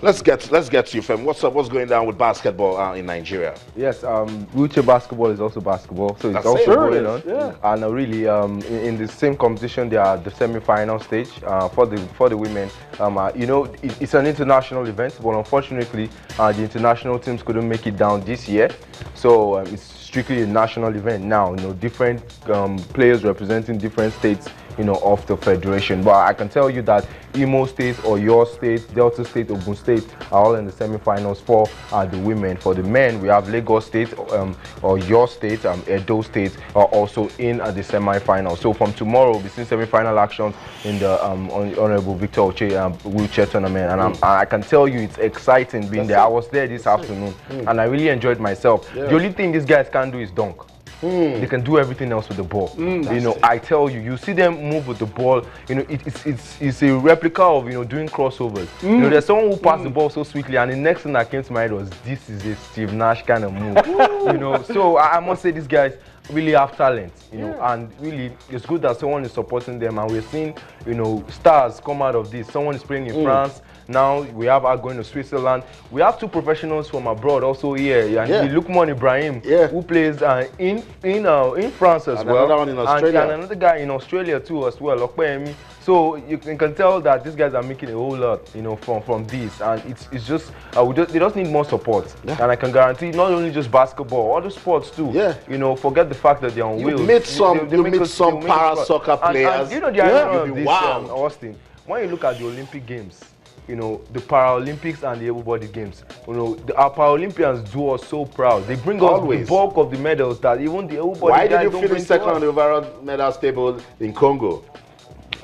Let's get to you, Fem. What's up? What's going down with basketball in Nigeria? Yes, wheelchair basketball is also basketball, so it's also going on. Yeah. And really, in the same competition, they are the semi-final stage for the women. You know, it's an international event, but unfortunately, the international teams couldn't make it down this year. So it's strictly a national event now. You know, different players representing different states, you know, of the federation. But I can tell you that Imo State or your state, Delta State, Ogun State are all in the semi-finals for the women. For the men, we have Lagos State or your state, Edo State are also in the semi-finals. So from tomorrow, we'll be seeing semi-final actions in the Honorable Victor Oche wheelchair tournament. And I can tell you it's exciting being there. I was there this afternoon and I really enjoyed myself. The only thing these guys can't do is dunk. They can do everything else with the ball. You know, I tell you, you see them move with the ball. You know, it's a replica of, you know, doing crossovers. You know, there's someone who passed the ball so sweetly, and the next thing that came to my head was, this is a Steve Nash kind of move. You know, so I must say these guys really have talent. You know, and really it's good that someone is supporting them, and we're seeing, you know, stars come out of this. Someone is playing in France. Now we have our going to Switzerland. We have two professionals from abroad also here, and Lukman Ibrahim, who plays in France as well, another one in Australia, and another guy in Australia too as well, Okpeyemi. So you can tell that these guys are making a whole lot, you know, from this, and it's just they just need more support. And I can guarantee not only just basketball, other sports too. You know, forget the fact that they're on wheels. You meet some para soccer players. And you know the irony of this, Austin. When you look at the Olympic Games, you know, the Paralympics and the able-bodied games, you know, our Paralympians do us so proud. They bring us the bulk of the medals that even the able-bodied guys don't bring. Why did you finish second on the overall medals table in Congo?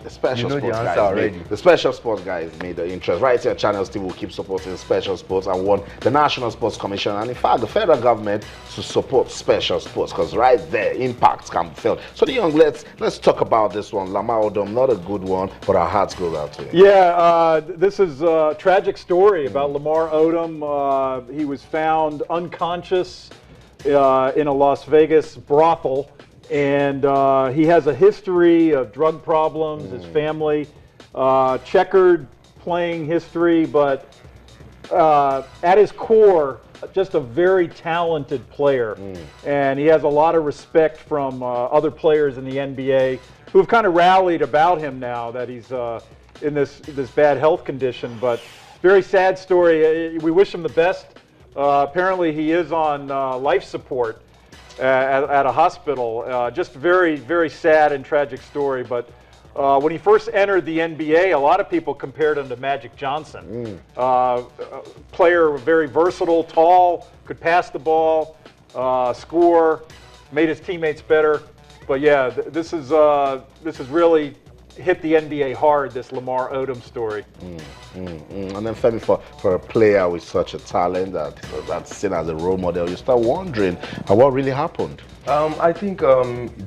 The special sports guys, the special sports guys made the interest. Right here, Channel Steve will keep supporting special sports and want the National Sports Commission and in fact the federal government to support special sports, because right there impacts can be felt. So the young, let's talk about this one. Lamar Odom, not a good one, but our hearts go out to him. Yeah, this is a tragic story about Lamar Odom. He was found unconscious in a Las Vegas brothel. And he has a history of drug problems, his family, checkered playing history, but at his core, just a very talented player. And he has a lot of respect from other players in the NBA who have kind of rallied about him now that he's in this bad health condition. But very sad story. We wish him the best. Apparently he is on life support at a hospital. Just very, very sad and tragic story. But when he first entered the NBA, a lot of people compared him to Magic Johnson. Player, very versatile, tall, could pass the ball, score, made his teammates better. But yeah, this is really hit the NBA hard, this Lamar Odom story. And then Femi, for a player with such a talent that's seen as a role model, you start wondering what really happened. I think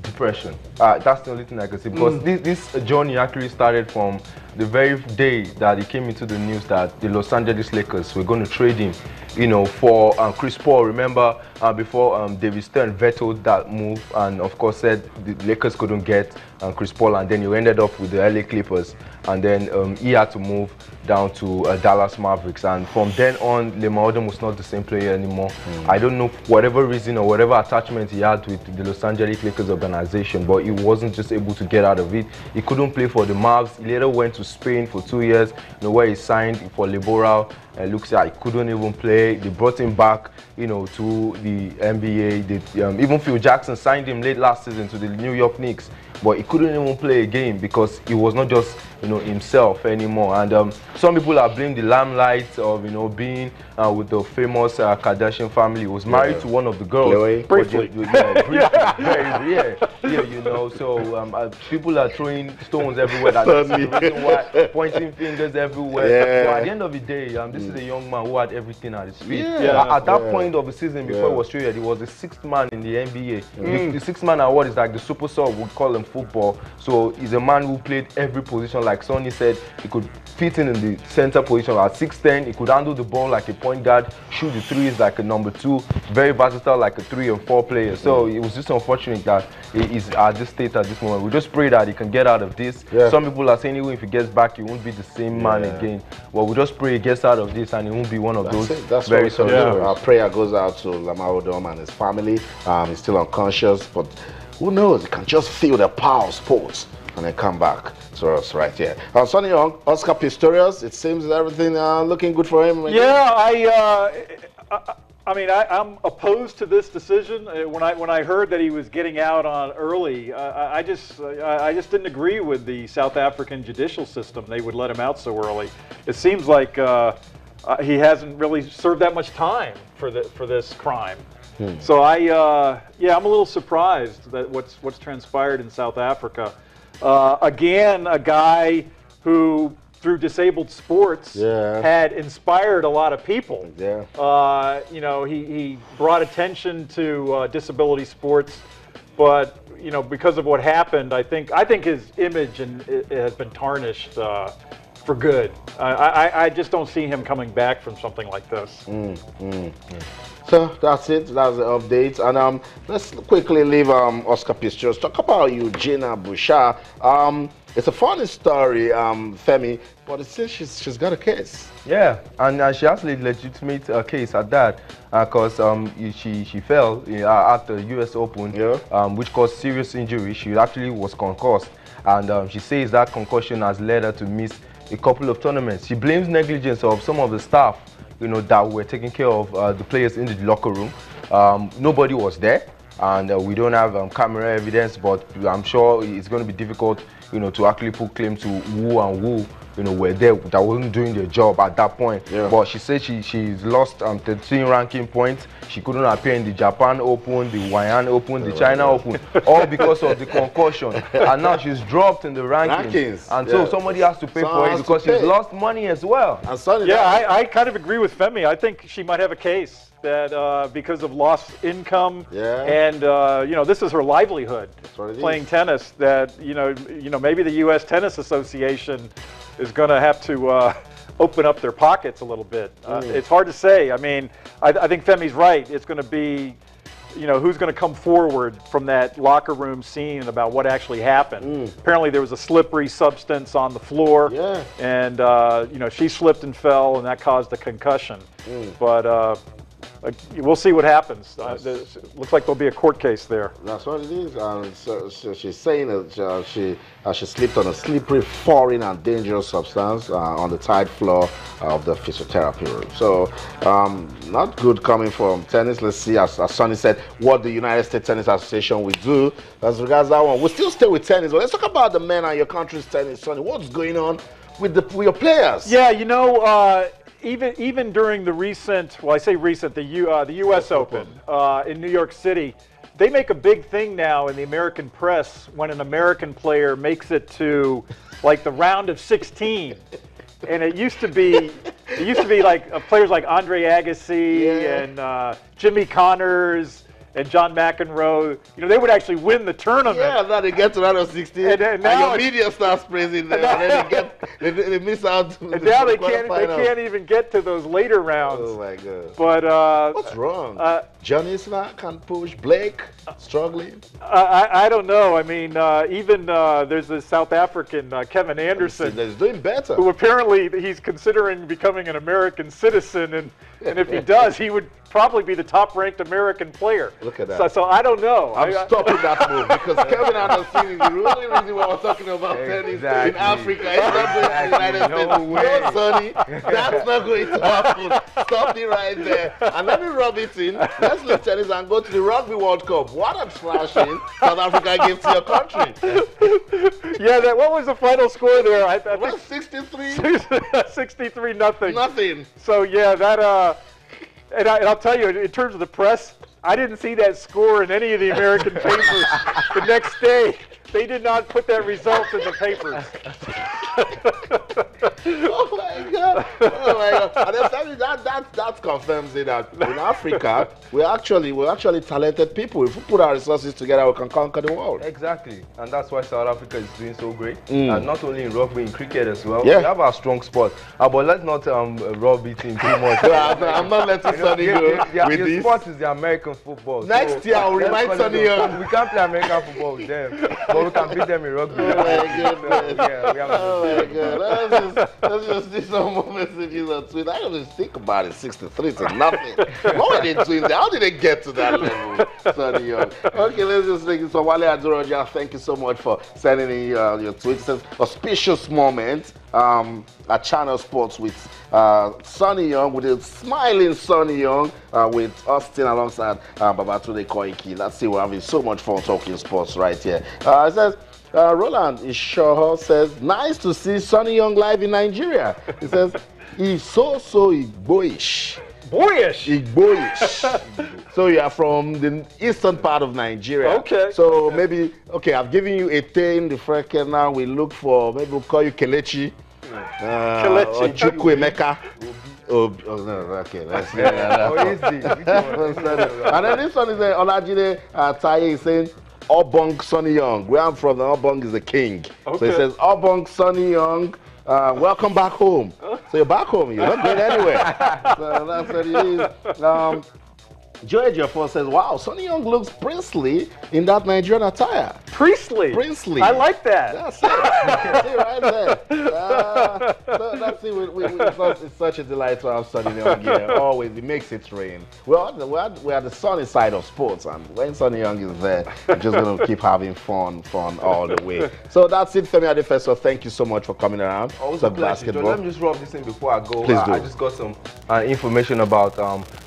depression. That's the only thing I can say, because this journey actually started from the very day that he came into the news that the Los Angeles Lakers were going to trade him, you know, for Chris Paul. Remember before David Stern vetoed that move and of course said the Lakers couldn't get Chris Paul, and then he ended up with the LA Clippers, and then he had to move down to Dallas Mavericks, and from then on Lamar Odom was not the same player anymore. I don't know for whatever reason or whatever attachment he had with the Los Angeles Lakers organization, but he wasn't just able to get out of it. He couldn't play for the Mavs. He later went to Spain for 2 years, you know, where he signed for Liboral. Looks like he couldn't even play. They brought him back, you know, to the NBA. Even Phil Jackson signed him late last season to the New York Knicks, but he couldn't even play a game because he was not just, you know, himself anymore. And some people have blamed the limelight of, you know, being with the famous Kardashian family. He was married to one of the girls. Briefly. You know, so people are throwing stones everywhere. That's the reason why, pointing fingers everywhere. So at the end of the day, this is a young man who had everything at his feet. At that point of the season, before he was traded, he was the 6th man in the NBA. The 6th man award is like the super sub, we call him football. So he's a man who played every position. Like Sonny said, he could fit in the center position at 6'10". He could handle the ball like a point guard, shoot the threes like a number 2, very versatile like a 3 and 4 player. So it was just unfortunate that he is at this state at this moment. We just pray that he can get out of this. Some people are saying even if he gets back, he won't be the same man again. Well, we just pray he gets out of this and he won't be one of those very sorry. Our prayer goes out to Lamar Odom and his family. He's still unconscious, but who knows? He can just feel the power of sports and then come back to us right here. Sonny Young, Oscar Pistorius, it seems everything looking good for him. I mean, I'm opposed to this decision. When I heard that he was getting out on early, I just didn't agree with the South African judicial system. They would let him out so early. It seems like he hasn't really served that much time for this crime. So I'm a little surprised that what's transpired in South Africa. Again, a guy who, through disabled sports, had inspired a lot of people. You know, he brought attention to disability sports, but you know, because of what happened, I think his image has been tarnished for good. I just don't see him coming back from something like this. So that's it. That's the update. And let's quickly leave Oscar Pistorius. Talk about Eugenia Bouchard. It's a funny story, Femi, but it says she's got a case. Yeah, and she has a legitimate case at that, because she fell at the U.S. Open, which caused serious injury. She actually was concussed, and she says that concussion has led her to miss a couple of tournaments. She blames negligence of some of the staff, you know, that were taking care of the players in the locker room. Nobody was there, and we don't have camera evidence, but I'm sure it's going to be difficult, you know, to actually put claim to who you know, were there that wasn't doing their job at that point. But she said she's lost 13 ranking points. She couldn't appear in the Japan Open, the Hawaiian Open, the China Open, all because of the concussion. And now she's dropped in the rankings. And so somebody has to pay for it because she's lost money as well. And I kind of agree with Femi. I think she might have a case that because of lost income and you know, this is her livelihood, playing tennis, that you know maybe the U.S. Tennis Association is going to have to open up their pockets a little bit. It's hard to say. I mean, I think Femi's right. It's going to be, you know, who's going to come forward from that locker room scene about what actually happened. Apparently there was a slippery substance on the floor, and you know, she slipped and fell, and that caused a concussion. But we'll see what happens. Looks like there'll be a court case there. That's what it is. So she's saying that she slipped on a slippery, foreign and dangerous substance on the tile floor of the physiotherapy room. So not good coming from tennis. Let's see, as Sonny said, what the United States Tennis Association will do as regards that one. We'll still stay with tennis, but let's talk about the men and your country's tennis. Sonny, what's going on with your players? Yeah, you know, even during the recent, well, I say recent, the U.S. Open in New York City, they make a big thing now in the American press when an American player makes it to like the round of 16. And it used to be like players like Andre Agassi and Jimmy Connors and John McEnroe, you know, they would actually win the tournament. Yeah, now they get to round of 16, and your media starts praising them, and then they miss out. And now they can't even get to those later rounds. Oh my God! But what's wrong? John Isner can't push. Blake struggling. I don't know. I mean, even there's this South African Kevin Anderson that's doing better. Who apparently he's considering becoming an American citizen, and if he does, he would probably be the top-ranked American player. Look at that. So I don't know. I'm stopping that move because Kevin Anderson is the only reason why we're talking about tennis in Africa. It's not going to the United States. No, Sonny, that's not going to happen. Stop it right there. And let me rub it in. Let's leave tennis and go to the Rugby World Cup. What a thrashing South Africa gave to your country. Yeah, what was the final score there? I think 63? 63 nothing. Nothing. So yeah, that and I'll tell you, in terms of the press, I didn't see that score in any of the American papers. The next day, they did not put that result in the papers. Oh my God! Oh my God! And then Femi, that confirms it that in Africa we're actually talented people. If we put our resources together, we can conquer the world. Exactly, and that's why South Africa is doing so great. And not only in rugby, in cricket as well. Yeah. We have our strong spot. But let's not rub it in too much. I'm not letting Sonny go with your this. sport is the American football. Next year, I'll remind Sonny Young. We can't play American football with them, but we can beat them in rugby. Oh my goodness. Yeah, we have Oh my God. Let's just see some more messages on Twitter. I don't even think about it. 63 to nothing. What were they doing there? How did they get to that level, Sonny Young? Okay, let's just take it. So Wale Adoroja, thank you so much for sending in your tweets. It says, auspicious moment at Channel Sports with Sonny Young, with a smiling Sonny Young, with Austin alongside Babatunde Koiki. Let's see, we're having so much fun talking sports right here. It says, Roland Ishoho says, nice to see Sonny Young live in Nigeria. He says, he's so Igboish. Boyish. Igboish. So you are from the eastern part of Nigeria. Okay. So maybe, okay, I've given you a thing, the freke now. We look for, maybe we'll call you Kelechi. Or Chukwuemeka. Oh, no, okay, let's see. And then this one is Olajide Taye is saying, Obong Sonny Young. Where I'm from, the Obong is the king. Okay. So he says, Obong Sonny Young, welcome back home. So you're back home, you're not going anywhere. So that's what it is. Joe Ejiofor says, wow, Sonny Young looks princely in that Nigerian attire. Priestly. Princely. I like that. That's it. See right there. So that's it. It's such a delight to have Sonny Young here. Always, it makes it rain. We're the sunny side of sports, and when Sonny Young is there, we're just going to keep having fun all the way. So that's it, Femi Adefeso. Thank you so much for coming around. Always a pleasure. Let me just rub this in before I go. Please do. I just got some information about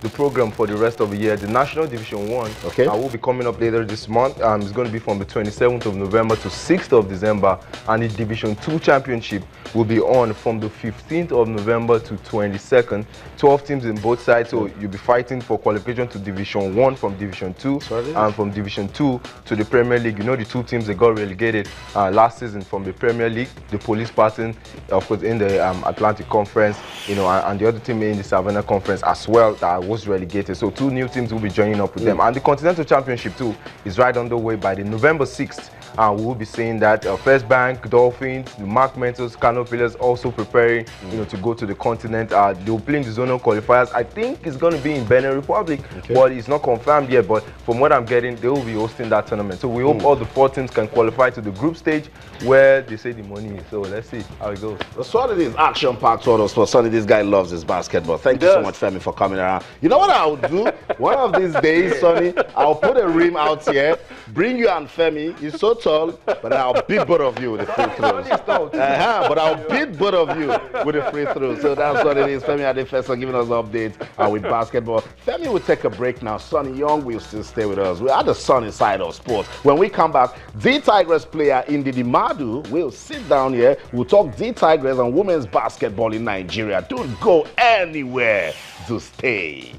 the program for the rest of the year. The National Division 1 will be coming up later this month. It's going to be from the 27th of November to 6th of December, and the Division 2 Championship will be on from the 15th of November to 22nd. 12 teams in both sides, so you'll be fighting for qualification to Division 1 from Division 2, and from Division 2 to the Premier League. You know, the two teams that got relegated last season from the Premier League, the Police Spartan, of course, in the Atlantic Conference, you know, and the other team in the Savannah Conference as well that was relegated. So two new teams will be joining up with them. And the Continental Championship too is right underway. By the November 6th, we will be seeing that First Bank, Dolphins, the Mark Mentos, Kano Pillars also preparing, you know, to go to the continent. They'll play in the zonal qualifiers. I think it's going to be in Benin Republic, but it's not confirmed yet. But from what I'm getting, they will be hosting that tournament. So we hope all the 4 teams can qualify to the group stage where they say the money is. So let's see how it goes. The Sunday is action-packed for sports. Sunday, this guy loves his basketball. Thank you so much, Femi, for coming around. You know what I'll do? One of these days, Sonny, I'll put a rim out here, bring you and Femi. He's so tall, but I'll beat both of you with the free throws. But I'll beat both of you with the free throws. So that's what it is. Femi Adefeso giving us updates with basketball. Femi will take a break now. Sonny Young will still stay with us. We're at the sunny side of sports. When we come back, the Tigers player Ndidi Madu will sit down here. We'll talk the Tigers and women's basketball in Nigeria. Don't go anywhere to stay.